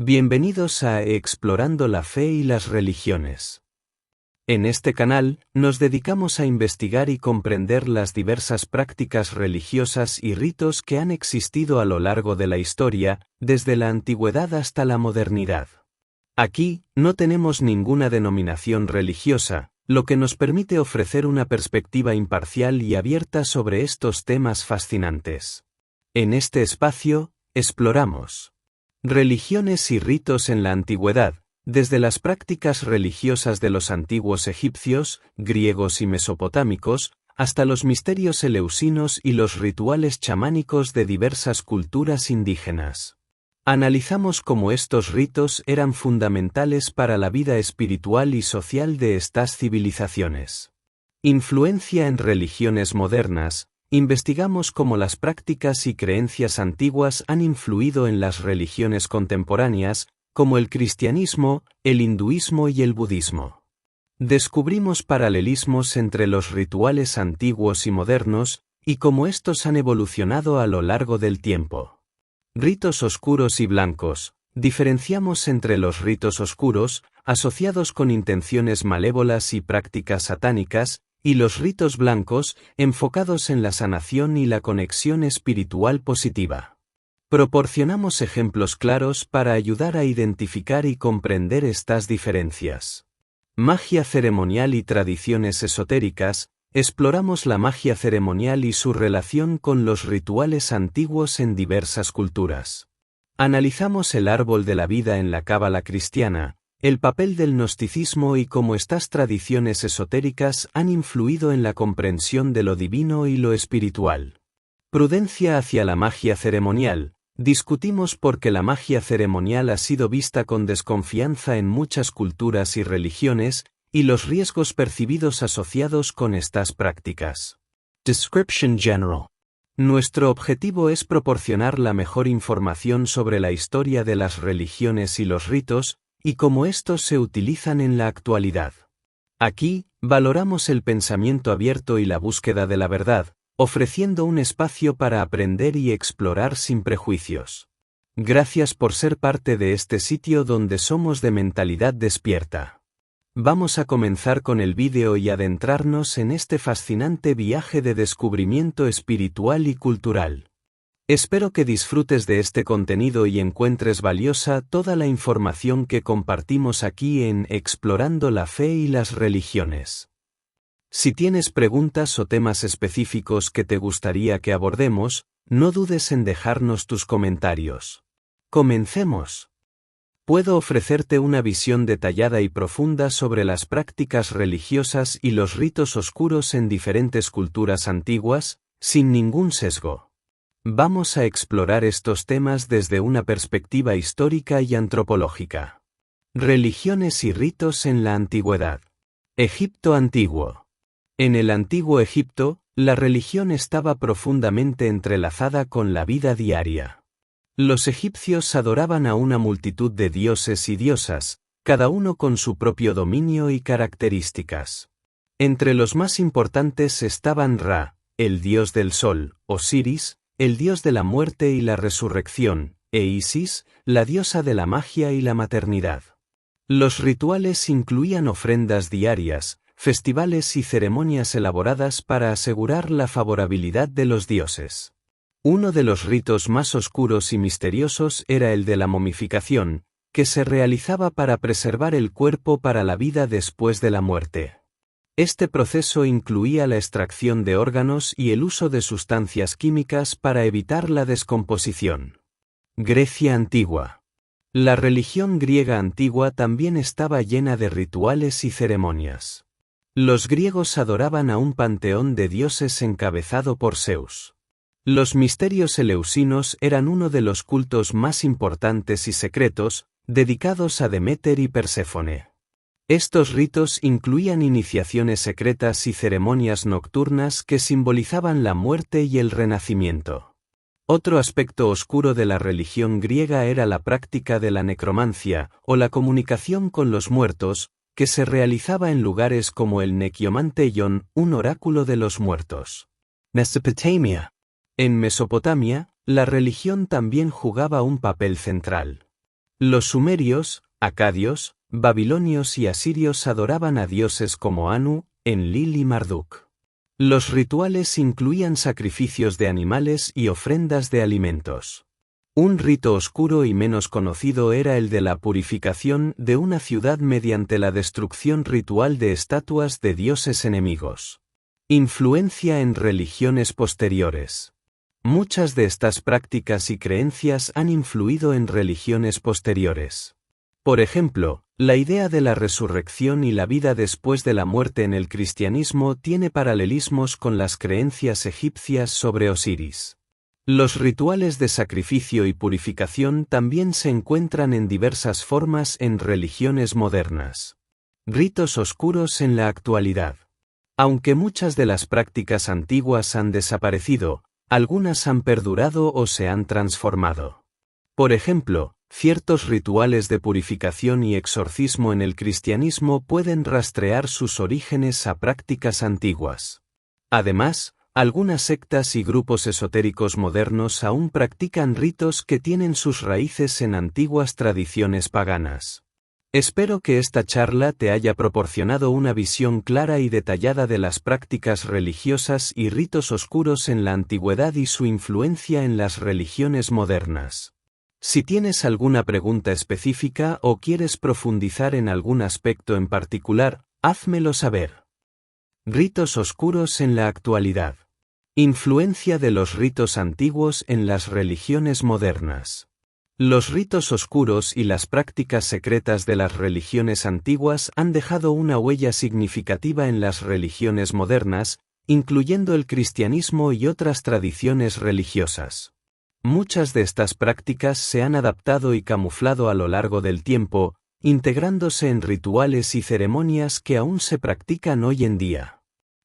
Bienvenidos a Explorando la Fe y las Religiones. En este canal, nos dedicamos a investigar y comprender las diversas prácticas religiosas y ritos que han existido a lo largo de la historia, desde la antigüedad hasta la modernidad. Aquí, no tenemos ninguna denominación religiosa, lo que nos permite ofrecer una perspectiva imparcial y abierta sobre estos temas fascinantes. En este espacio, exploramos religiones y ritos en la antigüedad, desde las prácticas religiosas de los antiguos egipcios, griegos y mesopotámicos, hasta los misterios eleusinos y los rituales chamánicos de diversas culturas indígenas. Analizamos cómo estos ritos eran fundamentales para la vida espiritual y social de estas civilizaciones. Influencia en religiones modernas. Investigamos cómo las prácticas y creencias antiguas han influido en las religiones contemporáneas, como el cristianismo, el hinduismo y el budismo. Descubrimos paralelismos entre los rituales antiguos y modernos, y cómo estos han evolucionado a lo largo del tiempo. Ritos oscuros y blancos. Diferenciamos entre los ritos oscuros, asociados con intenciones malévolas y prácticas satánicas, y los ritos blancos, enfocados en la sanación y la conexión espiritual positiva. Proporcionamos ejemplos claros para ayudar a identificar y comprender estas diferencias. Magia ceremonial y tradiciones esotéricas. Exploramos la magia ceremonial y su relación con los rituales antiguos en diversas culturas. Analizamos el árbol de la vida en la cábala cristiana, el papel del gnosticismo y cómo estas tradiciones esotéricas han influido en la comprensión de lo divino y lo espiritual. Prudencia hacia la magia ceremonial. Discutimos por qué la magia ceremonial ha sido vista con desconfianza en muchas culturas y religiones, y los riesgos percibidos asociados con estas prácticas. Description General. Nuestro objetivo es proporcionar la mejor información sobre la historia de las religiones y los ritos, y cómo estos se utilizan en la actualidad. Aquí, valoramos el pensamiento abierto y la búsqueda de la verdad, ofreciendo un espacio para aprender y explorar sin prejuicios. Gracias por ser parte de este sitio donde somos de mentalidad despierta. Vamos a comenzar con el vídeo y adentrarnos en este fascinante viaje de descubrimiento espiritual y cultural. Espero que disfrutes de este contenido y encuentres valiosa toda la información que compartimos aquí en Explorando la Fe y las Religiones. Si tienes preguntas o temas específicos que te gustaría que abordemos, no dudes en dejarnos tus comentarios. Comencemos. Puedo ofrecerte una visión detallada y profunda sobre las prácticas religiosas y los ritos oscuros en diferentes culturas antiguas, sin ningún sesgo. Vamos a explorar estos temas desde una perspectiva histórica y antropológica. Religiones y ritos en la antigüedad. Egipto antiguo. En el antiguo Egipto, la religión estaba profundamente entrelazada con la vida diaria. Los egipcios adoraban a una multitud de dioses y diosas, cada uno con su propio dominio y características. Entre los más importantes estaban Ra, el dios del sol, Osiris, el dios de la muerte y la resurrección, e Isis, la diosa de la magia y la maternidad. Los rituales incluían ofrendas diarias, festivales y ceremonias elaboradas para asegurar la favorabilidad de los dioses. Uno de los ritos más oscuros y misteriosos era el de la momificación, que se realizaba para preservar el cuerpo para la vida después de la muerte. Este proceso incluía la extracción de órganos y el uso de sustancias químicas para evitar la descomposición. Grecia antigua. La religión griega antigua también estaba llena de rituales y ceremonias. Los griegos adoraban a un panteón de dioses encabezado por Zeus. Los misterios eleusinos eran uno de los cultos más importantes y secretos, dedicados a Deméter y Perséfone. Estos ritos incluían iniciaciones secretas y ceremonias nocturnas que simbolizaban la muerte y el renacimiento. Otro aspecto oscuro de la religión griega era la práctica de la necromancia, o la comunicación con los muertos, que se realizaba en lugares como el Nekiomanteion, un oráculo de los muertos. Mesopotamia. En Mesopotamia, la religión también jugaba un papel central. Los sumerios, acadios, babilonios y asirios adoraban a dioses como Anu, Enlil y Marduk. Los rituales incluían sacrificios de animales y ofrendas de alimentos. Un rito oscuro y menos conocido era el de la purificación de una ciudad mediante la destrucción ritual de estatuas de dioses enemigos. Influencia en religiones posteriores. Muchas de estas prácticas y creencias han influido en religiones posteriores. Por ejemplo, la idea de la resurrección y la vida después de la muerte en el cristianismo tiene paralelismos con las creencias egipcias sobre Osiris. Los rituales de sacrificio y purificación también se encuentran en diversas formas en religiones modernas. Ritos oscuros en la actualidad. Aunque muchas de las prácticas antiguas han desaparecido, algunas han perdurado o se han transformado. Por ejemplo, ciertos rituales de purificación y exorcismo en el cristianismo pueden rastrear sus orígenes a prácticas antiguas. Además, algunas sectas y grupos esotéricos modernos aún practican ritos que tienen sus raíces en antiguas tradiciones paganas. Espero que esta charla te haya proporcionado una visión clara y detallada de las prácticas religiosas y ritos oscuros en la antigüedad y su influencia en las religiones modernas. Si tienes alguna pregunta específica o quieres profundizar en algún aspecto en particular, házmelo saber. Ritos oscuros en la actualidad. Influencia de los ritos antiguos en las religiones modernas. Los ritos oscuros y las prácticas secretas de las religiones antiguas han dejado una huella significativa en las religiones modernas, incluyendo el cristianismo y otras tradiciones religiosas. Muchas de estas prácticas se han adaptado y camuflado a lo largo del tiempo, integrándose en rituales y ceremonias que aún se practican hoy en día.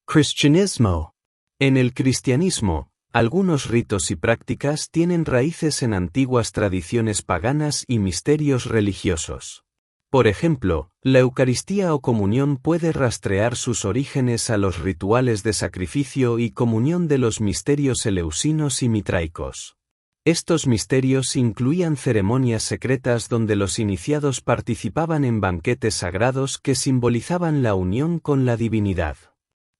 Cristianismo. En el cristianismo, algunos ritos y prácticas tienen raíces en antiguas tradiciones paganas y misterios religiosos. Por ejemplo, la Eucaristía o comunión puede rastrear sus orígenes a los rituales de sacrificio y comunión de los misterios eleusinos y mitraicos. Estos misterios incluían ceremonias secretas donde los iniciados participaban en banquetes sagrados que simbolizaban la unión con la divinidad.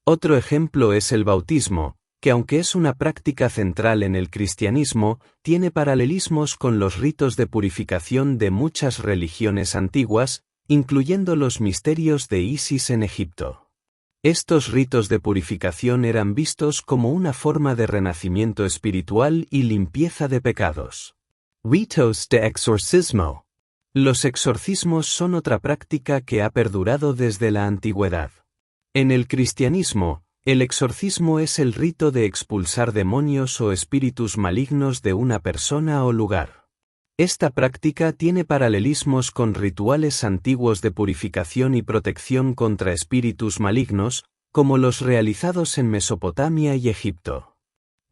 Otro ejemplo es el bautismo, que aunque es una práctica central en el cristianismo, tiene paralelismos con los ritos de purificación de muchas religiones antiguas, incluyendo los misterios de Isis en Egipto. Estos ritos de purificación eran vistos como una forma de renacimiento espiritual y limpieza de pecados. Ritos de exorcismo. Los exorcismos son otra práctica que ha perdurado desde la antigüedad. En el cristianismo, el exorcismo es el rito de expulsar demonios o espíritus malignos de una persona o lugar. Esta práctica tiene paralelismos con rituales antiguos de purificación y protección contra espíritus malignos, como los realizados en Mesopotamia y Egipto.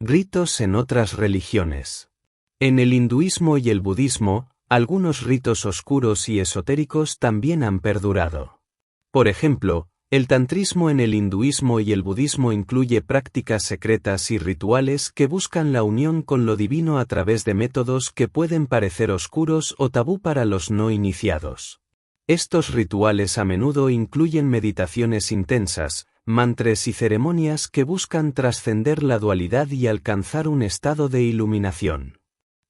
Ritos en otras religiones. En el hinduismo y el budismo, algunos ritos oscuros y esotéricos también han perdurado. Por ejemplo, el tantrismo en el hinduismo y el budismo incluye prácticas secretas y rituales que buscan la unión con lo divino a través de métodos que pueden parecer oscuros o tabú para los no iniciados. Estos rituales a menudo incluyen meditaciones intensas, mantras y ceremonias que buscan trascender la dualidad y alcanzar un estado de iluminación.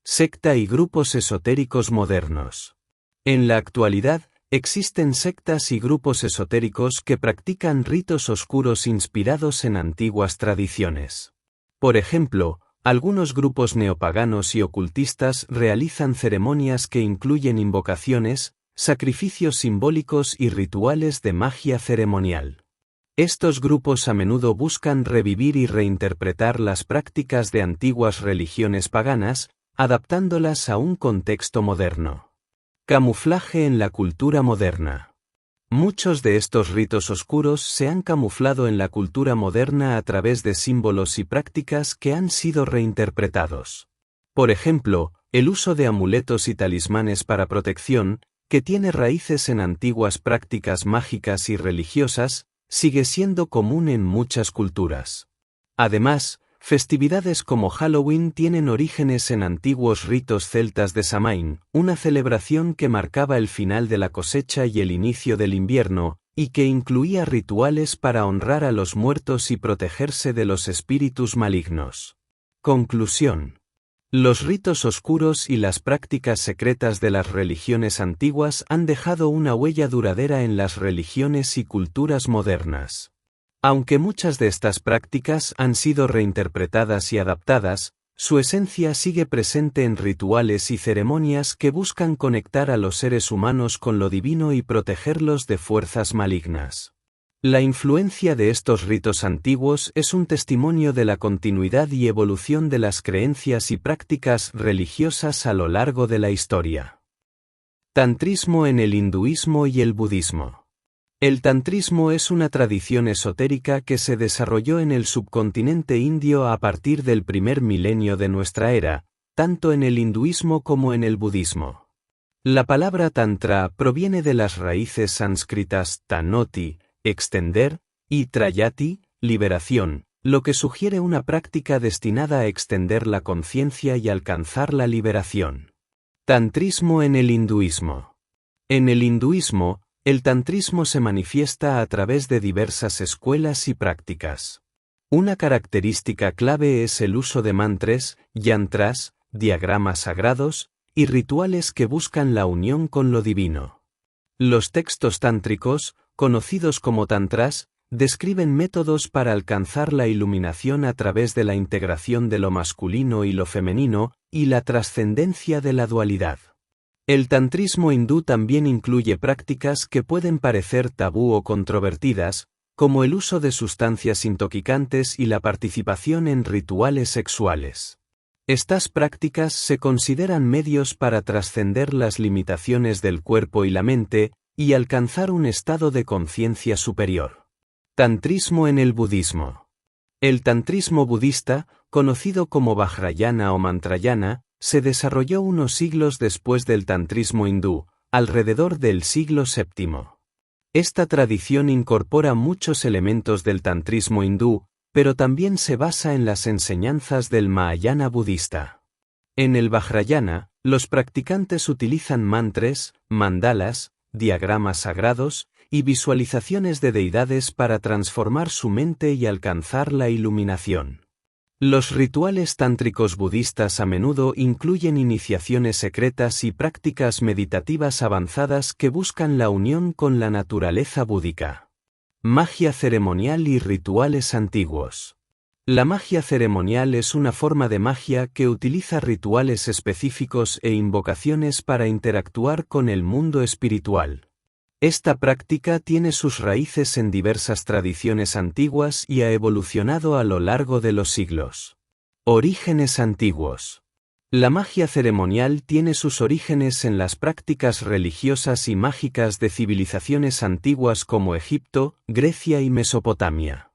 Secta y grupos esotéricos modernos. En la actualidad, existen sectas y grupos esotéricos que practican ritos oscuros inspirados en antiguas tradiciones. Por ejemplo, algunos grupos neopaganos y ocultistas realizan ceremonias que incluyen invocaciones, sacrificios simbólicos y rituales de magia ceremonial. Estos grupos a menudo buscan revivir y reinterpretar las prácticas de antiguas religiones paganas, adaptándolas a un contexto moderno. Camuflaje en la cultura moderna. Muchos de estos ritos oscuros se han camuflado en la cultura moderna a través de símbolos y prácticas que han sido reinterpretados. Por ejemplo, el uso de amuletos y talismanes para protección, que tiene raíces en antiguas prácticas mágicas y religiosas, sigue siendo común en muchas culturas. Además, Festividades como Halloween tienen orígenes en antiguos ritos celtas de Samhain, una celebración que marcaba el final de la cosecha y el inicio del invierno, y que incluía rituales para honrar a los muertos y protegerse de los espíritus malignos. Conclusión. Los ritos oscuros y las prácticas secretas de las religiones antiguas han dejado una huella duradera en las religiones y culturas modernas. Aunque muchas de estas prácticas han sido reinterpretadas y adaptadas, su esencia sigue presente en rituales y ceremonias que buscan conectar a los seres humanos con lo divino y protegerlos de fuerzas malignas. La influencia de estos ritos antiguos es un testimonio de la continuidad y evolución de las creencias y prácticas religiosas a lo largo de la historia. Tantrismo en el hinduismo y el budismo. El tantrismo es una tradición esotérica que se desarrolló en el subcontinente indio a partir del primer milenio de nuestra era, tanto en el hinduismo como en el budismo. La palabra tantra proviene de las raíces sánscritas tanoti, extender, y trayati, liberación, lo que sugiere una práctica destinada a extender la conciencia y alcanzar la liberación. Tantrismo en el hinduismo. En el hinduismo, el tantrismo se manifiesta a través de diversas escuelas y prácticas. Una característica clave es el uso de mantras, yantras, diagramas sagrados, y rituales que buscan la unión con lo divino. Los textos tántricos, conocidos como tantras, describen métodos para alcanzar la iluminación a través de la integración de lo masculino y lo femenino, y la trascendencia de la dualidad. El tantrismo hindú también incluye prácticas que pueden parecer tabú o controvertidas, como el uso de sustancias intoxicantes y la participación en rituales sexuales. Estas prácticas se consideran medios para trascender las limitaciones del cuerpo y la mente, y alcanzar un estado de conciencia superior. Tantrismo en el budismo. El tantrismo budista, conocido como Vajrayana o Mantrayana, se desarrolló unos siglos después del tantrismo hindú, alrededor del siglo VII. Esta tradición incorpora muchos elementos del tantrismo hindú, pero también se basa en las enseñanzas del Mahayana budista. En el Vajrayana, los practicantes utilizan mantras, mandalas, diagramas sagrados, y visualizaciones de deidades para transformar su mente y alcanzar la iluminación. Los rituales tántricos budistas a menudo incluyen iniciaciones secretas y prácticas meditativas avanzadas que buscan la unión con la naturaleza búdica. Magia ceremonial y rituales antiguos. La magia ceremonial es una forma de magia que utiliza rituales específicos e invocaciones para interactuar con el mundo espiritual. Esta práctica tiene sus raíces en diversas tradiciones antiguas y ha evolucionado a lo largo de los siglos. Orígenes antiguos. La magia ceremonial tiene sus orígenes en las prácticas religiosas y mágicas de civilizaciones antiguas como Egipto, Grecia y Mesopotamia.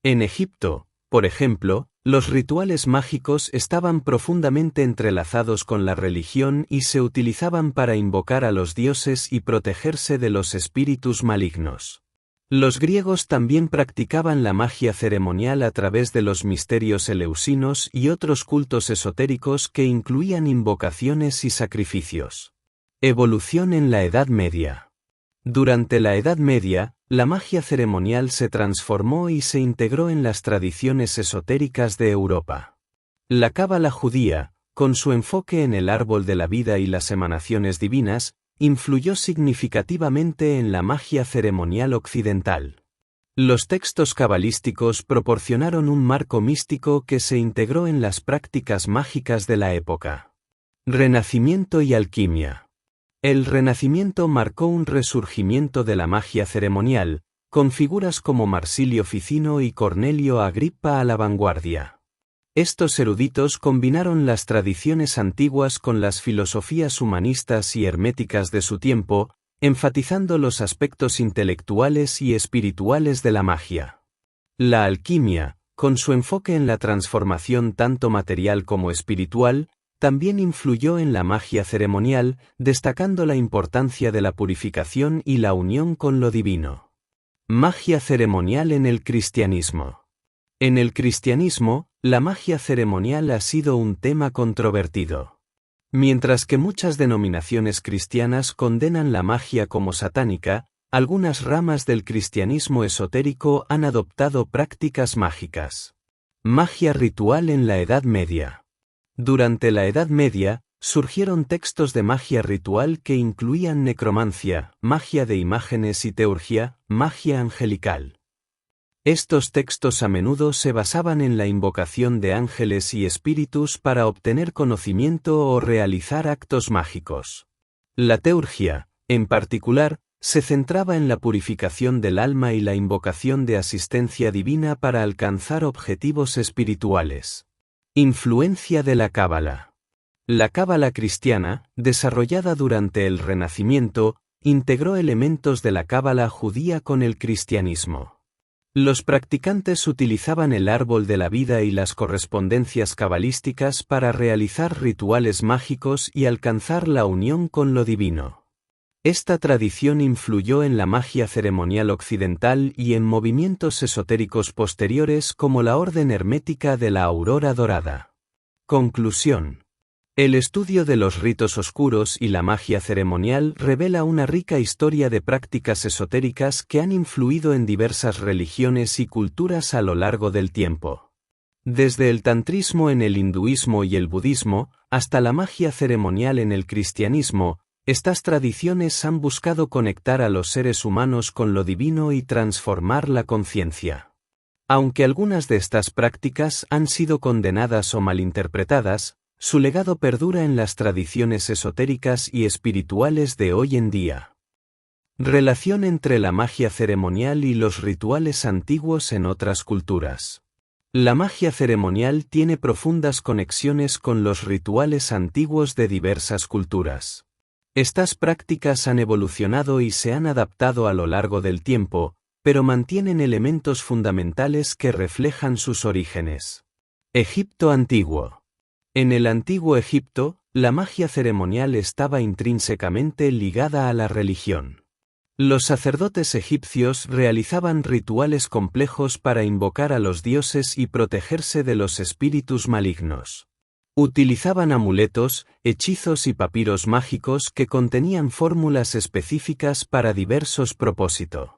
En Egipto, por ejemplo, los rituales mágicos estaban profundamente entrelazados con la religión y se utilizaban para invocar a los dioses y protegerse de los espíritus malignos. Los griegos también practicaban la magia ceremonial a través de los misterios eleusinos y otros cultos esotéricos que incluían invocaciones y sacrificios. Evolución en la Edad Media. Durante la Edad Media, la magia ceremonial se transformó y se integró en las tradiciones esotéricas de Europa. La cábala judía, con su enfoque en el árbol de la vida y las emanaciones divinas, influyó significativamente en la magia ceremonial occidental. Los textos cabalísticos proporcionaron un marco místico que se integró en las prácticas mágicas de la época. Renacimiento y alquimia. El Renacimiento marcó un resurgimiento de la magia ceremonial, con figuras como Marsilio Ficino y Cornelio Agrippa a la vanguardia. Estos eruditos combinaron las tradiciones antiguas con las filosofías humanistas y herméticas de su tiempo, enfatizando los aspectos intelectuales y espirituales de la magia. La alquimia, con su enfoque en la transformación tanto material como espiritual, también influyó en la magia ceremonial, destacando la importancia de la purificación y la unión con lo divino. Magia ceremonial en el cristianismo. En el cristianismo, la magia ceremonial ha sido un tema controvertido. Mientras que muchas denominaciones cristianas condenan la magia como satánica, algunas ramas del cristianismo esotérico han adoptado prácticas mágicas. Magia ritual en la Edad Media. Durante la Edad Media, surgieron textos de magia ritual que incluían necromancia, magia de imágenes y teurgia, magia angelical. Estos textos a menudo se basaban en la invocación de ángeles y espíritus para obtener conocimiento o realizar actos mágicos. La teurgia, en particular, se centraba en la purificación del alma y la invocación de asistencia divina para alcanzar objetivos espirituales. Influencia de la Cábala. La Cábala cristiana, desarrollada durante el Renacimiento, integró elementos de la Cábala judía con el cristianismo. Los practicantes utilizaban el árbol de la vida y las correspondencias cabalísticas para realizar rituales mágicos y alcanzar la unión con lo divino. Esta tradición influyó en la magia ceremonial occidental y en movimientos esotéricos posteriores como la Orden Hermética de la Aurora Dorada. Conclusión. El estudio de los ritos oscuros y la magia ceremonial revela una rica historia de prácticas esotéricas que han influido en diversas religiones y culturas a lo largo del tiempo. Desde el tantrismo en el hinduismo y el budismo, hasta la magia ceremonial en el cristianismo, estas tradiciones han buscado conectar a los seres humanos con lo divino y transformar la conciencia. Aunque algunas de estas prácticas han sido condenadas o malinterpretadas, su legado perdura en las tradiciones esotéricas y espirituales de hoy en día. Relación entre la magia ceremonial y los rituales antiguos en otras culturas. La magia ceremonial tiene profundas conexiones con los rituales antiguos de diversas culturas. Estas prácticas han evolucionado y se han adaptado a lo largo del tiempo, pero mantienen elementos fundamentales que reflejan sus orígenes. Egipto antiguo. En el antiguo Egipto, la magia ceremonial estaba intrínsecamente ligada a la religión. Los sacerdotes egipcios realizaban rituales complejos para invocar a los dioses y protegerse de los espíritus malignos. Utilizaban amuletos, hechizos y papiros mágicos que contenían fórmulas específicas para diversos propósitos.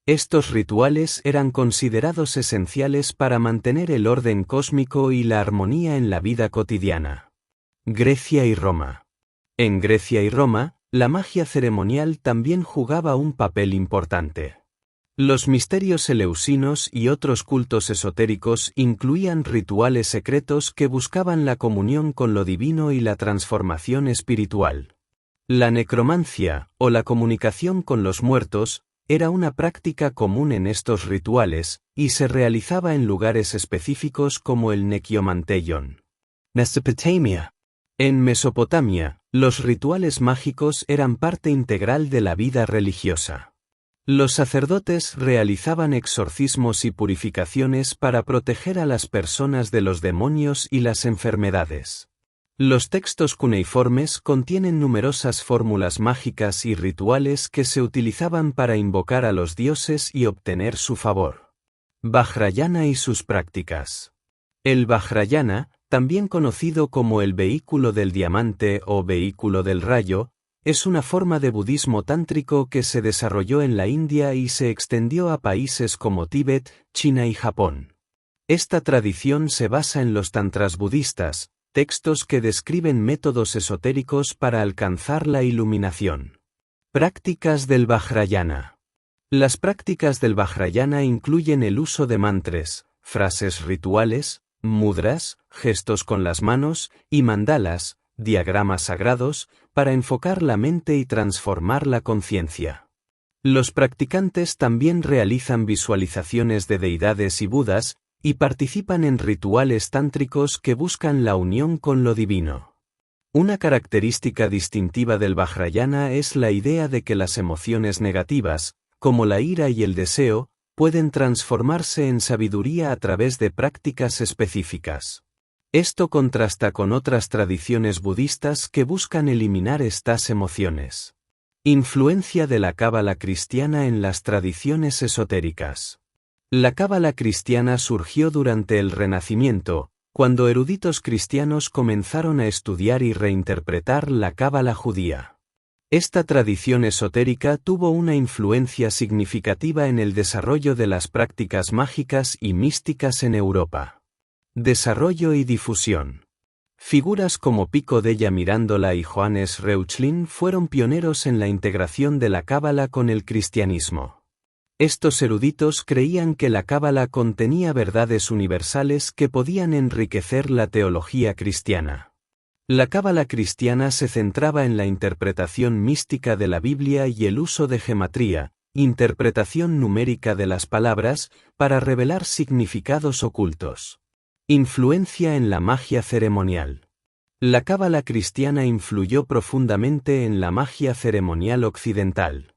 Estos rituales eran considerados esenciales para mantener el orden cósmico y la armonía en la vida cotidiana. Grecia y Roma. En Grecia y Roma, la magia ceremonial también jugaba un papel importante. Los misterios eleusinos y otros cultos esotéricos incluían rituales secretos que buscaban la comunión con lo divino y la transformación espiritual. La necromancia, o la comunicación con los muertos, era una práctica común en estos rituales, y se realizaba en lugares específicos como el Nekiomanteion. Mesopotamia. En Mesopotamia, los rituales mágicos eran parte integral de la vida religiosa. Los sacerdotes realizaban exorcismos y purificaciones para proteger a las personas de los demonios y las enfermedades. Los textos cuneiformes contienen numerosas fórmulas mágicas y rituales que se utilizaban para invocar a los dioses y obtener su favor. Vajrayana y sus prácticas. El Vajrayana, también conocido como el vehículo del diamante o vehículo del rayo, es una forma de budismo tántrico que se desarrolló en la India y se extendió a países como Tíbet, China y Japón. Esta tradición se basa en los tantras budistas, textos que describen métodos esotéricos para alcanzar la iluminación. Prácticas del Vajrayana. Las prácticas del Vajrayana incluyen el uso de mantras, frases rituales, mudras, gestos con las manos, y mandalas, diagramas sagrados, para enfocar la mente y transformar la conciencia. Los practicantes también realizan visualizaciones de deidades y budas, y participan en rituales tántricos que buscan la unión con lo divino. Una característica distintiva del Vajrayana es la idea de que las emociones negativas, como la ira y el deseo, pueden transformarse en sabiduría a través de prácticas específicas. Esto contrasta con otras tradiciones budistas que buscan eliminar estas emociones. Influencia de la cábala cristiana en las tradiciones esotéricas. La cábala cristiana surgió durante el Renacimiento, cuando eruditos cristianos comenzaron a estudiar y reinterpretar la cábala judía. Esta tradición esotérica tuvo una influencia significativa en el desarrollo de las prácticas mágicas y místicas en Europa. Desarrollo y difusión. Figuras como Pico della Mirandola y Johannes Reuchlin fueron pioneros en la integración de la cábala con el cristianismo. Estos eruditos creían que la cábala contenía verdades universales que podían enriquecer la teología cristiana. La cábala cristiana se centraba en la interpretación mística de la Biblia y el uso de gematría, interpretación numérica de las palabras, para revelar significados ocultos. Influencia en la magia ceremonial. La cábala cristiana influyó profundamente en la magia ceremonial occidental.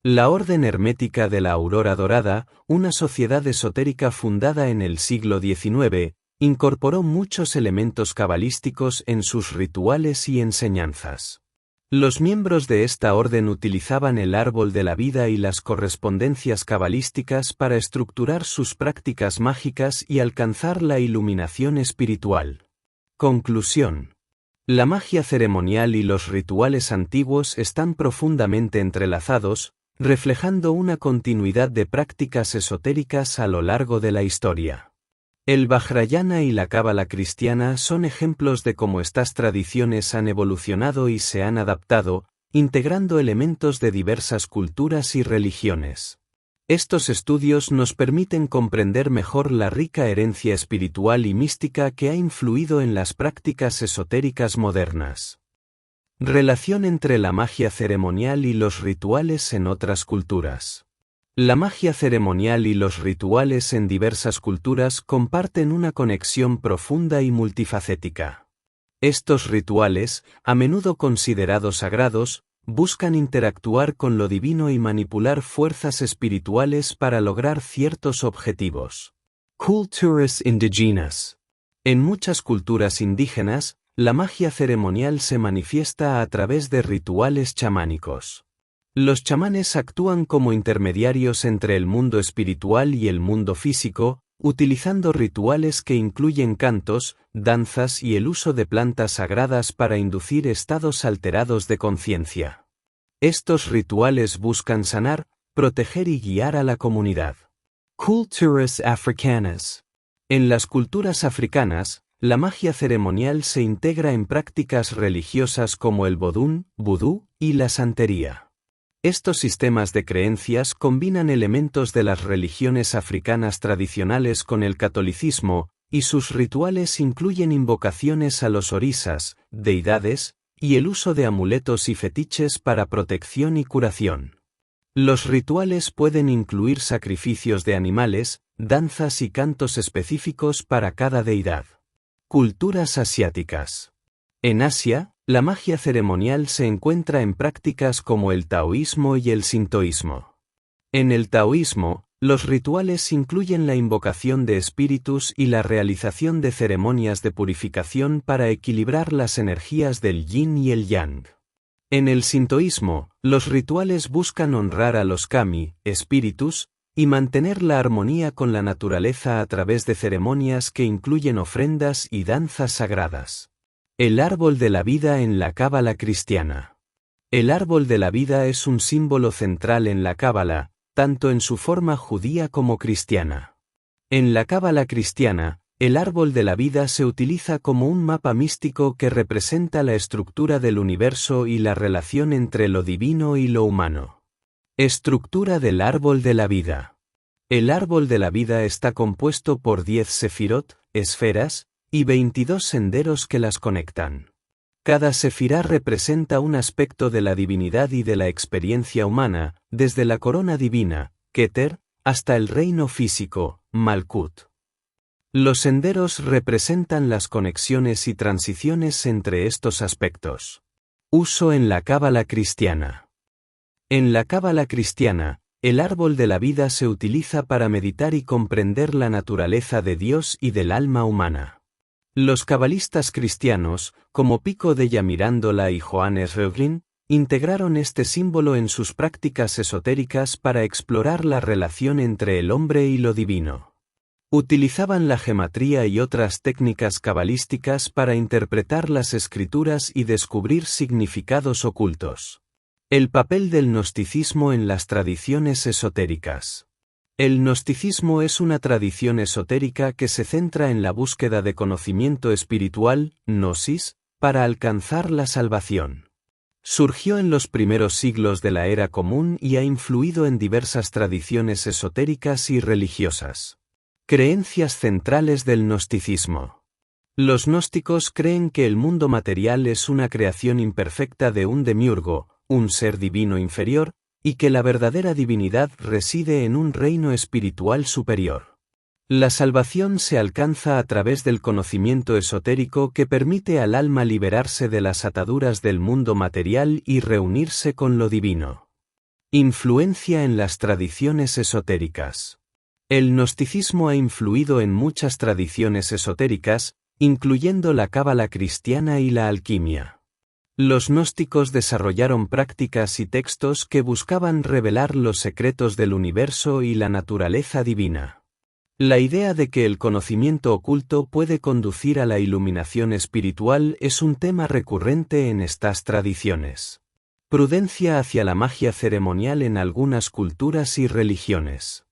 La Orden Hermética de la Aurora Dorada, una sociedad esotérica fundada en el siglo XIX, incorporó muchos elementos cabalísticos en sus rituales y enseñanzas. Los miembros de esta orden utilizaban el árbol de la vida y las correspondencias cabalísticas para estructurar sus prácticas mágicas y alcanzar la iluminación espiritual. Conclusión. La magia ceremonial y los rituales antiguos están profundamente entrelazados, reflejando una continuidad de prácticas esotéricas a lo largo de la historia. El Vajrayana y la cábala cristiana son ejemplos de cómo estas tradiciones han evolucionado y se han adaptado, integrando elementos de diversas culturas y religiones. Estos estudios nos permiten comprender mejor la rica herencia espiritual y mística que ha influido en las prácticas esotéricas modernas. Relación entre la magia ceremonial y los rituales en otras culturas. La magia ceremonial y los rituales en diversas culturas comparten una conexión profunda y multifacética. Estos rituales, a menudo considerados sagrados, buscan interactuar con lo divino y manipular fuerzas espirituales para lograr ciertos objetivos. Culturas indígenas. En muchas culturas indígenas, la magia ceremonial se manifiesta a través de rituales chamánicos. Los chamanes actúan como intermediarios entre el mundo espiritual y el mundo físico, utilizando rituales que incluyen cantos, danzas y el uso de plantas sagradas para inducir estados alterados de conciencia. Estos rituales buscan sanar, proteger y guiar a la comunidad. Culturas africanas. En las culturas africanas, la magia ceremonial se integra en prácticas religiosas como el vudú y la santería. Estos sistemas de creencias combinan elementos de las religiones africanas tradicionales con el catolicismo, y sus rituales incluyen invocaciones a los orisas, deidades, y el uso de amuletos y fetiches para protección y curación. Los rituales pueden incluir sacrificios de animales, danzas y cantos específicos para cada deidad. Culturas asiáticas. En Asia, la magia ceremonial se encuentra en prácticas como el taoísmo y el sintoísmo. En el taoísmo, los rituales incluyen la invocación de espíritus y la realización de ceremonias de purificación para equilibrar las energías del yin y el yang. En el sintoísmo, los rituales buscan honrar a los kami, espíritus, y mantener la armonía con la naturaleza a través de ceremonias que incluyen ofrendas y danzas sagradas. El árbol de la vida en la cábala cristiana. El árbol de la vida es un símbolo central en la cábala, tanto en su forma judía como cristiana. En la cábala cristiana, el árbol de la vida se utiliza como un mapa místico que representa la estructura del universo y la relación entre lo divino y lo humano. Estructura del árbol de la vida. El árbol de la vida está compuesto por 10 sefirot, esferas, y 22 senderos que las conectan. Cada sefirá representa un aspecto de la divinidad y de la experiencia humana, desde la corona divina, Keter, hasta el reino físico, Malkut. Los senderos representan las conexiones y transiciones entre estos aspectos. Uso en la cábala cristiana. En la cábala cristiana, el árbol de la vida se utiliza para meditar y comprender la naturaleza de Dios y del alma humana. Los cabalistas cristianos, como Pico della Mirandola y Johannes Reuchlin, integraron este símbolo en sus prácticas esotéricas para explorar la relación entre el hombre y lo divino. Utilizaban la gematría y otras técnicas cabalísticas para interpretar las escrituras y descubrir significados ocultos. El papel del gnosticismo en las tradiciones esotéricas. El gnosticismo es una tradición esotérica que se centra en la búsqueda de conocimiento espiritual, gnosis, para alcanzar la salvación. Surgió en los primeros siglos de la Era Común y ha influido en diversas tradiciones esotéricas y religiosas. Creencias centrales del gnosticismo. Los gnósticos creen que el mundo material es una creación imperfecta de un demiurgo, un ser divino inferior, y que la verdadera divinidad reside en un reino espiritual superior. La salvación se alcanza a través del conocimiento esotérico que permite al alma liberarse de las ataduras del mundo material y reunirse con lo divino. Influencia en las tradiciones esotéricas. El gnosticismo ha influido en muchas tradiciones esotéricas, incluyendo la cábala cristiana y la alquimia. Los gnósticos desarrollaron prácticas y textos que buscaban revelar los secretos del universo y la naturaleza divina. La idea de que el conocimiento oculto puede conducir a la iluminación espiritual es un tema recurrente en estas tradiciones. Prudencia hacia la magia ceremonial en algunas culturas y religiones.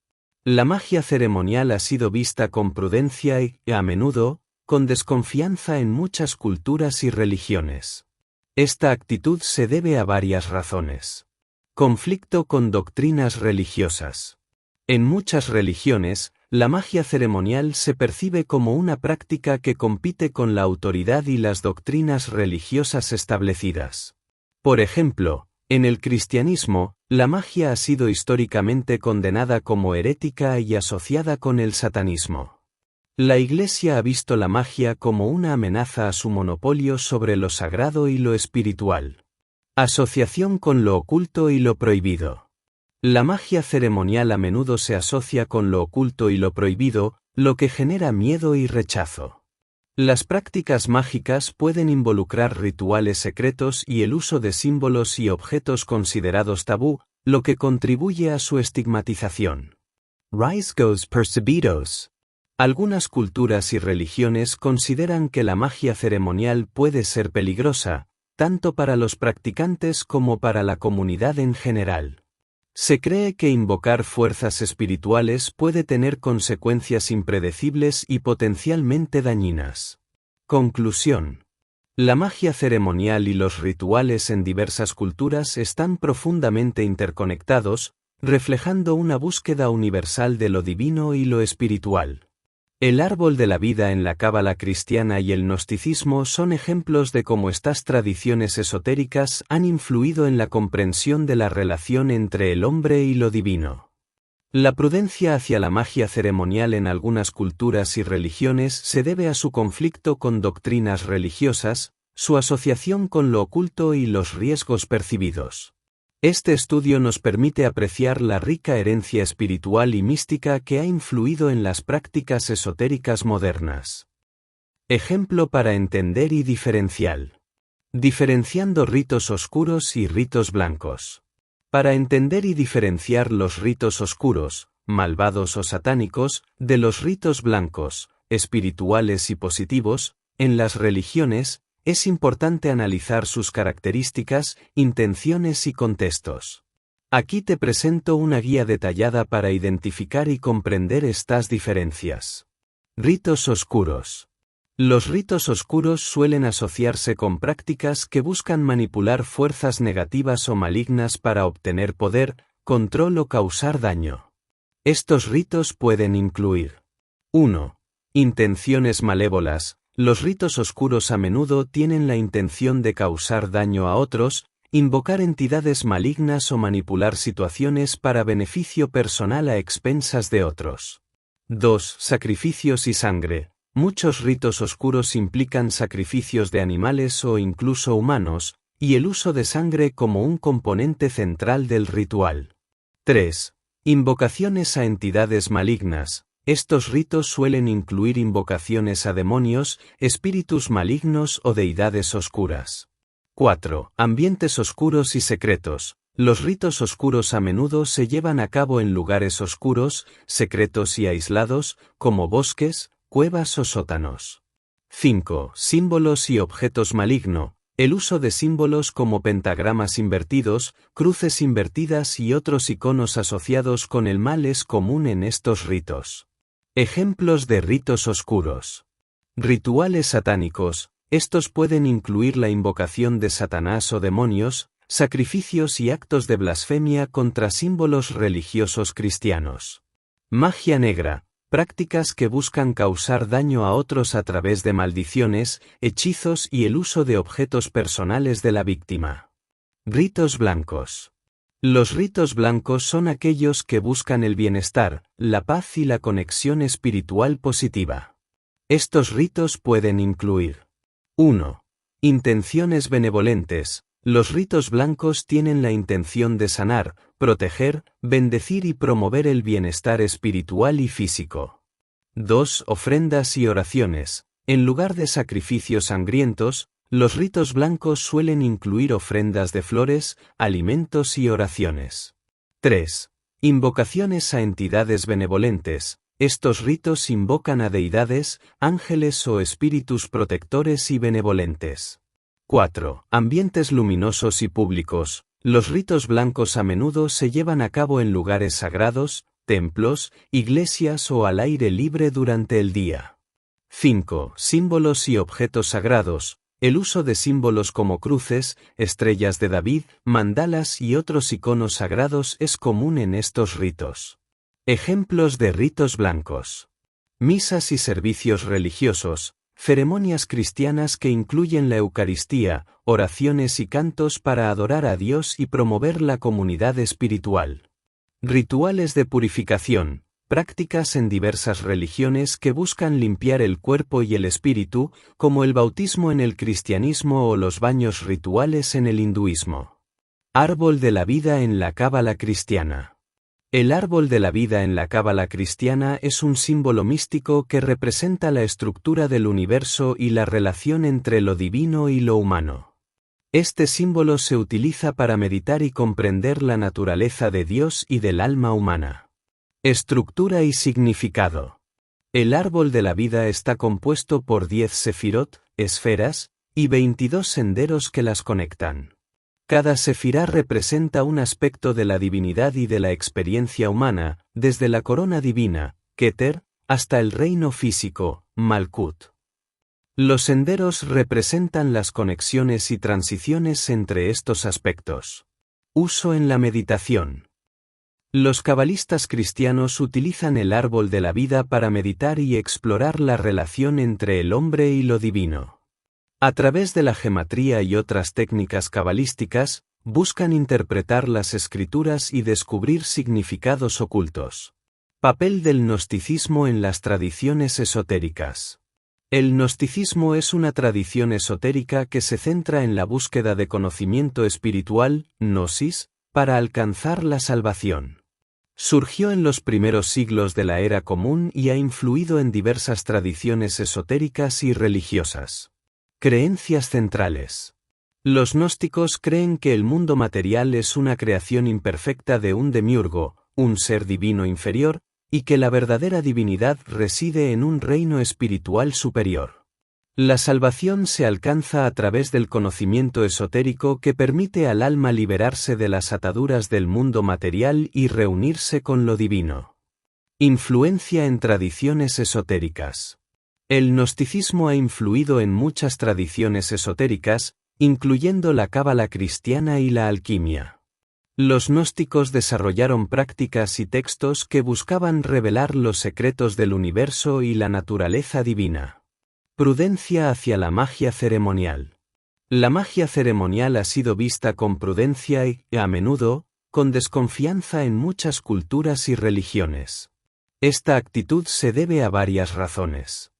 La magia ceremonial ha sido vista con prudencia y, a menudo, con desconfianza en muchas culturas y religiones. Esta actitud se debe a varias razones. Conflicto con doctrinas religiosas. En muchas religiones, la magia ceremonial se percibe como una práctica que compite con la autoridad y las doctrinas religiosas establecidas. Por ejemplo, en el cristianismo, la magia ha sido históricamente condenada como herética y asociada con el satanismo. La Iglesia ha visto la magia como una amenaza a su monopolio sobre lo sagrado y lo espiritual. Asociación con lo oculto y lo prohibido. La magia ceremonial a menudo se asocia con lo oculto y lo prohibido, lo que genera miedo y rechazo. Las prácticas mágicas pueden involucrar rituales secretos y el uso de símbolos y objetos considerados tabú, lo que contribuye a su estigmatización. Riesgos percibidos. Algunas culturas y religiones consideran que la magia ceremonial puede ser peligrosa, tanto para los practicantes como para la comunidad en general. Se cree que invocar fuerzas espirituales puede tener consecuencias impredecibles y potencialmente dañinas. Conclusión. La magia ceremonial y los rituales en diversas culturas están profundamente interconectados, reflejando una búsqueda universal de lo divino y lo espiritual. El árbol de la vida en la cábala cristiana y el gnosticismo son ejemplos de cómo estas tradiciones esotéricas han influido en la comprensión de la relación entre el hombre y lo divino. La prudencia hacia la magia ceremonial en algunas culturas y religiones se debe a su conflicto con doctrinas religiosas, su asociación con lo oculto y los riesgos percibidos. Este estudio nos permite apreciar la rica herencia espiritual y mística que ha influido en las prácticas esotéricas modernas. Ejemplo para entender y diferenciar. Diferenciando ritos oscuros y ritos blancos. Para entender y diferenciar los ritos oscuros, malvados o satánicos, de los ritos blancos, espirituales y positivos, en las religiones, es importante analizar sus características, intenciones y contextos. Aquí te presento una guía detallada para identificar y comprender estas diferencias. Ritos oscuros. Los ritos oscuros suelen asociarse con prácticas que buscan manipular fuerzas negativas o malignas para obtener poder, control o causar daño. Estos ritos pueden incluir 1. Intenciones malévolas. Los ritos oscuros a menudo tienen la intención de causar daño a otros, invocar entidades malignas o manipular situaciones para beneficio personal a expensas de otros. 2. Sacrificios y sangre. Muchos ritos oscuros implican sacrificios de animales o incluso humanos, y el uso de sangre como un componente central del ritual. 3. Invocaciones a entidades malignas. Estos ritos suelen incluir invocaciones a demonios, espíritus malignos o deidades oscuras. 4. Ambientes oscuros y secretos. Los ritos oscuros a menudo se llevan a cabo en lugares oscuros, secretos y aislados, como bosques, cuevas o sótanos. 5. Símbolos y objetos maligno. El uso de símbolos como pentagramas invertidos, cruces invertidas y otros iconos asociados con el mal es común en estos ritos. Ejemplos de ritos oscuros. Rituales satánicos. Estos pueden incluir la invocación de Satanás o demonios, sacrificios y actos de blasfemia contra símbolos religiosos cristianos. Magia negra. Prácticas que buscan causar daño a otros a través de maldiciones, hechizos y el uso de objetos personales de la víctima. Ritos blancos. Los ritos blancos son aquellos que buscan el bienestar, la paz y la conexión espiritual positiva. Estos ritos pueden incluir 1. Intenciones benevolentes. Los ritos blancos tienen la intención de sanar, proteger, bendecir y promover el bienestar espiritual y físico. 2. Ofrendas y oraciones. En lugar de sacrificios sangrientos, los ritos blancos suelen incluir ofrendas de flores, alimentos y oraciones. 3. Invocaciones a entidades benevolentes. Estos ritos invocan a deidades, ángeles o espíritus protectores y benevolentes. 4. Ambientes luminosos y públicos. Los ritos blancos a menudo se llevan a cabo en lugares sagrados, templos, iglesias o al aire libre durante el día. 5. Símbolos y objetos sagrados. El uso de símbolos como cruces, estrellas de David, mandalas y otros iconos sagrados es común en estos ritos. Ejemplos de ritos blancos. Misas y servicios religiosos. Ceremonias cristianas que incluyen la Eucaristía, oraciones y cantos para adorar a Dios y promover la comunidad espiritual. Rituales de purificación. Prácticas en diversas religiones que buscan limpiar el cuerpo y el espíritu, como el bautismo en el cristianismo o los baños rituales en el hinduismo. Árbol de la vida en la cábala cristiana. El árbol de la vida en la cábala cristiana es un símbolo místico que representa la estructura del universo y la relación entre lo divino y lo humano. Este símbolo se utiliza para meditar y comprender la naturaleza de Dios y del alma humana. Estructura y significado. El árbol de la vida está compuesto por 10 sefirot, esferas, y 22 senderos que las conectan. Cada sefirá representa un aspecto de la divinidad y de la experiencia humana, desde la corona divina, Keter, hasta el reino físico, Malkut. Los senderos representan las conexiones y transiciones entre estos aspectos. Uso en la meditación. Los cabalistas cristianos utilizan el árbol de la vida para meditar y explorar la relación entre el hombre y lo divino. A través de la gematría y otras técnicas cabalísticas, buscan interpretar las escrituras y descubrir significados ocultos. Papel del gnosticismo en las tradiciones esotéricas. El gnosticismo es una tradición esotérica que se centra en la búsqueda de conocimiento espiritual, gnosis, para alcanzar la salvación. Surgió en los primeros siglos de la Era Común y ha influido en diversas tradiciones esotéricas y religiosas. Creencias centrales. Los gnósticos creen que el mundo material es una creación imperfecta de un demiurgo, un ser divino inferior, y que la verdadera divinidad reside en un reino espiritual superior. La salvación se alcanza a través del conocimiento esotérico que permite al alma liberarse de las ataduras del mundo material y reunirse con lo divino. Influencia en tradiciones esotéricas. El gnosticismo ha influido en muchas tradiciones esotéricas, incluyendo la cábala cristiana y la alquimia. Los gnósticos desarrollaron prácticas y textos que buscaban revelar los secretos del universo y la naturaleza divina. Prudencia hacia la magia ceremonial. La magia ceremonial ha sido vista con prudencia y, a menudo, con desconfianza en muchas culturas y religiones. Esta actitud se debe a varias razones.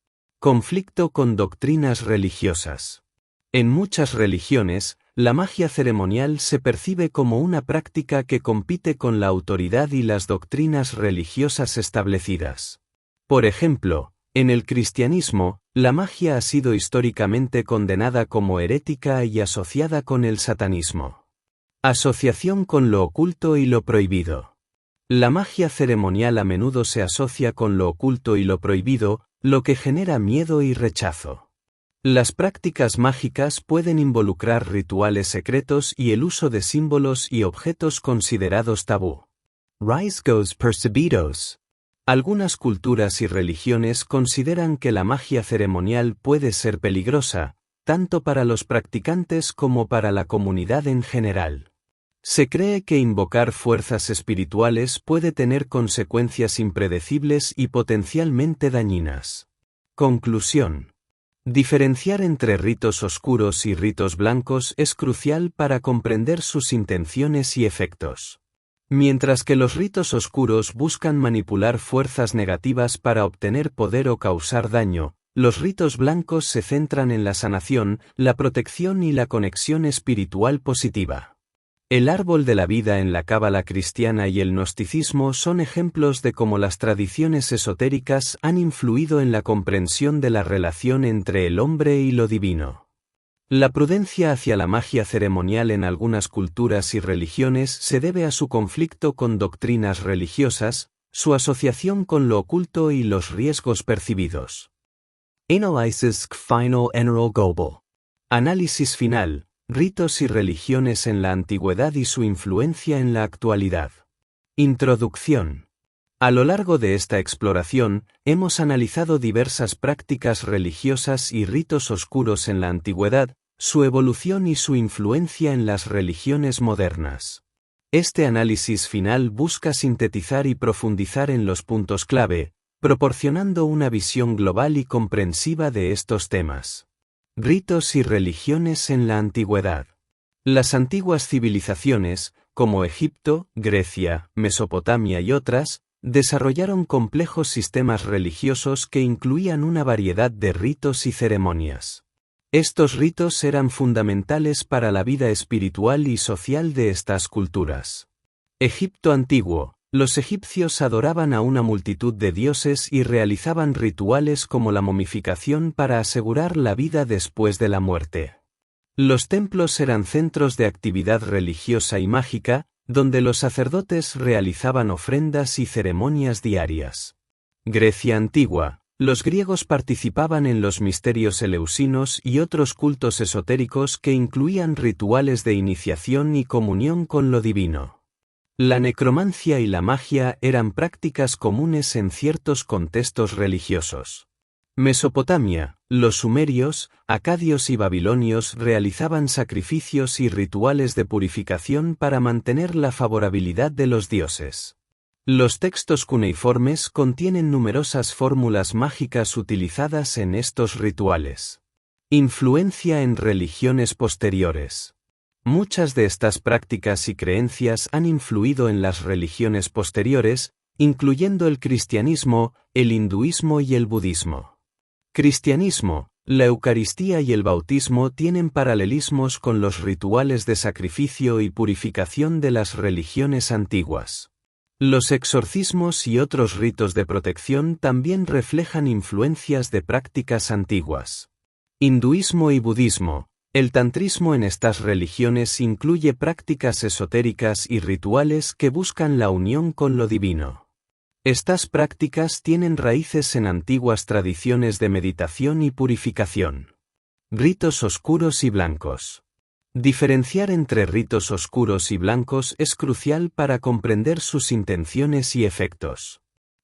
Conflicto con doctrinas religiosas. En muchas religiones, la magia ceremonial se percibe como una práctica que compite con la autoridad y las doctrinas religiosas establecidas. Por ejemplo, En el cristianismo, la magia ha sido históricamente condenada como herética y asociada con el satanismo. Asociación con lo oculto y lo prohibido. La magia ceremonial a menudo se asocia con lo oculto y lo prohibido, lo que genera miedo y rechazo. Las prácticas mágicas pueden involucrar rituales secretos y el uso de símbolos y objetos considerados tabú. Riesgos percibidos. Algunas culturas y religiones consideran que la magia ceremonial puede ser peligrosa, tanto para los practicantes como para la comunidad en general. Se cree que invocar fuerzas espirituales puede tener consecuencias impredecibles y potencialmente dañinas. Conclusión. Diferenciar entre ritos oscuros y ritos blancos es crucial para comprender sus intenciones y efectos. Mientras que los ritos oscuros buscan manipular fuerzas negativas para obtener poder o causar daño, los ritos blancos se centran en la sanación, la protección y la conexión espiritual positiva. El árbol de la vida en la cábala cristiana y el gnosticismo son ejemplos de cómo las tradiciones esotéricas han influido en la comprensión de la relación entre el hombre y lo divino. La prudencia hacia la magia ceremonial en algunas culturas y religiones se debe a su conflicto con doctrinas religiosas, su asociación con lo oculto y los riesgos percibidos. Analysis final general global. Análisis final. Ritos y religiones en la antigüedad y su influencia en la actualidad. Introducción. A lo largo de esta exploración, hemos analizado diversas prácticas religiosas y ritos oscuros en la antigüedad, su evolución y su influencia en las religiones modernas. Este análisis final busca sintetizar y profundizar en los puntos clave, proporcionando una visión global y comprensiva de estos temas. Ritos y religiones en la antigüedad. Las antiguas civilizaciones, como Egipto, Grecia, Mesopotamia y otras, desarrollaron complejos sistemas religiosos que incluían una variedad de ritos y ceremonias. Estos ritos eran fundamentales para la vida espiritual y social de estas culturas. Egipto antiguo. Los egipcios adoraban a una multitud de dioses y realizaban rituales como la momificación para asegurar la vida después de la muerte. Los templos eran centros de actividad religiosa y mágica, donde los sacerdotes realizaban ofrendas y ceremonias diarias. Grecia antigua. Los griegos participaban en los misterios eleusinos y otros cultos esotéricos que incluían rituales de iniciación y comunión con lo divino. La necromancia y la magia eran prácticas comunes en ciertos contextos religiosos. Mesopotamia, los sumerios, acadios y babilonios realizaban sacrificios y rituales de purificación para mantener la favorabilidad de los dioses. Los textos cuneiformes contienen numerosas fórmulas mágicas utilizadas en estos rituales. Influencia en religiones posteriores. Muchas de estas prácticas y creencias han influido en las religiones posteriores, incluyendo el cristianismo, el hinduismo y el budismo. Cristianismo. La Eucaristía y el bautismo tienen paralelismos con los rituales de sacrificio y purificación de las religiones antiguas. Los exorcismos y otros ritos de protección también reflejan influencias de prácticas antiguas. Hinduismo y budismo. El tantrismo en estas religiones incluye prácticas esotéricas y rituales que buscan la unión con lo divino. Estas prácticas tienen raíces en antiguas tradiciones de meditación y purificación. Ritos oscuros y blancos. Diferenciar entre ritos oscuros y blancos es crucial para comprender sus intenciones y efectos.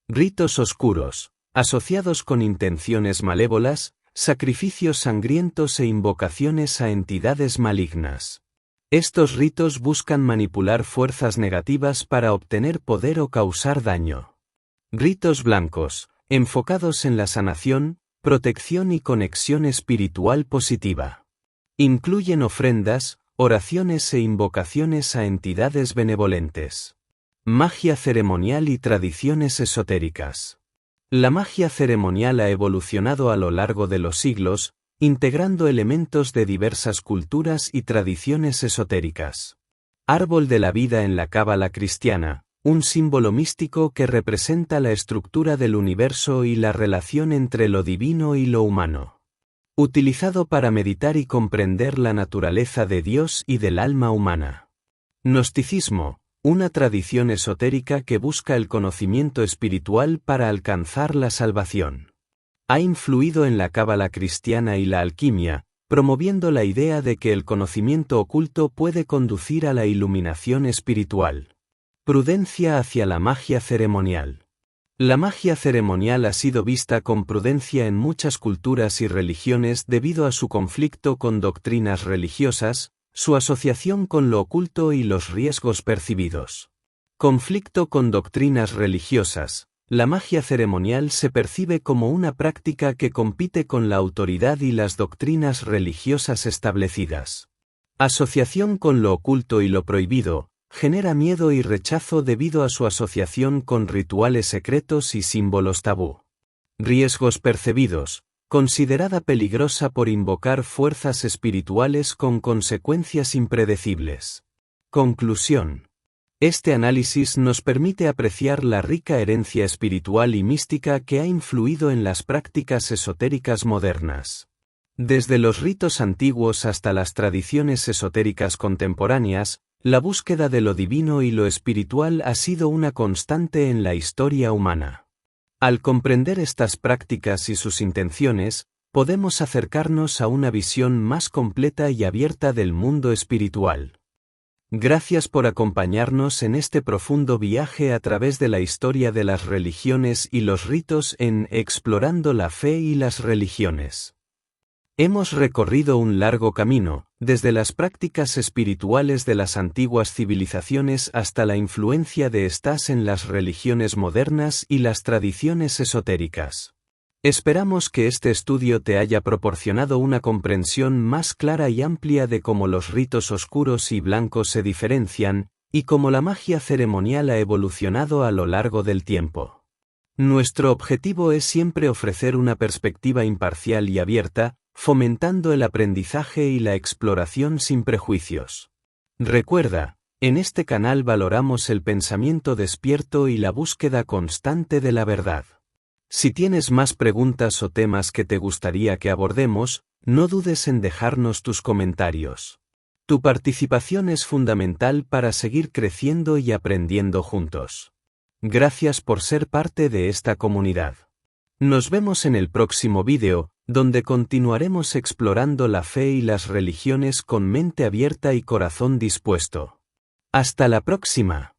Ritos oscuros, asociados con intenciones malévolas, sacrificios sangrientos e invocaciones a entidades malignas. Estos ritos buscan manipular fuerzas negativas para obtener poder o causar daño. Ritos blancos, enfocados en la sanación, protección y conexión espiritual positiva. Incluyen ofrendas, oraciones e invocaciones a entidades benevolentes. Magia ceremonial y tradiciones esotéricas. La magia ceremonial ha evolucionado a lo largo de los siglos, integrando elementos de diversas culturas y tradiciones esotéricas. Árbol de la vida en la cábala cristiana. un símbolo místico que representa la estructura del universo y la relación entre lo divino y lo humano. Utilizado para meditar y comprender la naturaleza de Dios y del alma humana. Gnosticismo, una tradición esotérica que busca el conocimiento espiritual para alcanzar la salvación. Ha influido en la cábala cristiana y la alquimia, promoviendo la idea de que el conocimiento oculto puede conducir a la iluminación espiritual. Prudencia hacia la magia ceremonial. La magia ceremonial ha sido vista con prudencia en muchas culturas y religiones debido a su conflicto con doctrinas religiosas, su asociación con lo oculto y los riesgos percibidos. Conflicto con doctrinas religiosas. La magia ceremonial se percibe como una práctica que compite con la autoridad y las doctrinas religiosas establecidas. Asociación con lo oculto y lo prohibido. Genera miedo y rechazo debido a su asociación con rituales secretos y símbolos tabú. Riesgos percibidos. Considerada peligrosa por invocar fuerzas espirituales con consecuencias impredecibles. Conclusión. Este análisis nos permite apreciar la rica herencia espiritual y mística que ha influido en las prácticas esotéricas modernas. Desde los ritos antiguos hasta las tradiciones esotéricas contemporáneas, la búsqueda de lo divino y lo espiritual ha sido una constante en la historia humana. Al comprender estas prácticas y sus intenciones, podemos acercarnos a una visión más completa y abierta del mundo espiritual. Gracias por acompañarnos en este profundo viaje a través de la historia de las religiones y los ritos en Explorando la Fe y las Religiones. Hemos recorrido un largo camino, desde las prácticas espirituales de las antiguas civilizaciones hasta la influencia de estas en las religiones modernas y las tradiciones esotéricas. Esperamos que este estudio te haya proporcionado una comprensión más clara y amplia de cómo los ritos oscuros y blancos se diferencian, y cómo la magia ceremonial ha evolucionado a lo largo del tiempo. Nuestro objetivo es siempre ofrecer una perspectiva imparcial y abierta, fomentando el aprendizaje y la exploración sin prejuicios. Recuerda, en este canal valoramos el pensamiento despierto y la búsqueda constante de la verdad. Si tienes más preguntas o temas que te gustaría que abordemos, no dudes en dejarnos tus comentarios. Tu participación es fundamental para seguir creciendo y aprendiendo juntos. Gracias por ser parte de esta comunidad. Nos vemos en el próximo vídeo, donde continuaremos explorando la fe y las religiones con mente abierta y corazón dispuesto. ¡Hasta la próxima!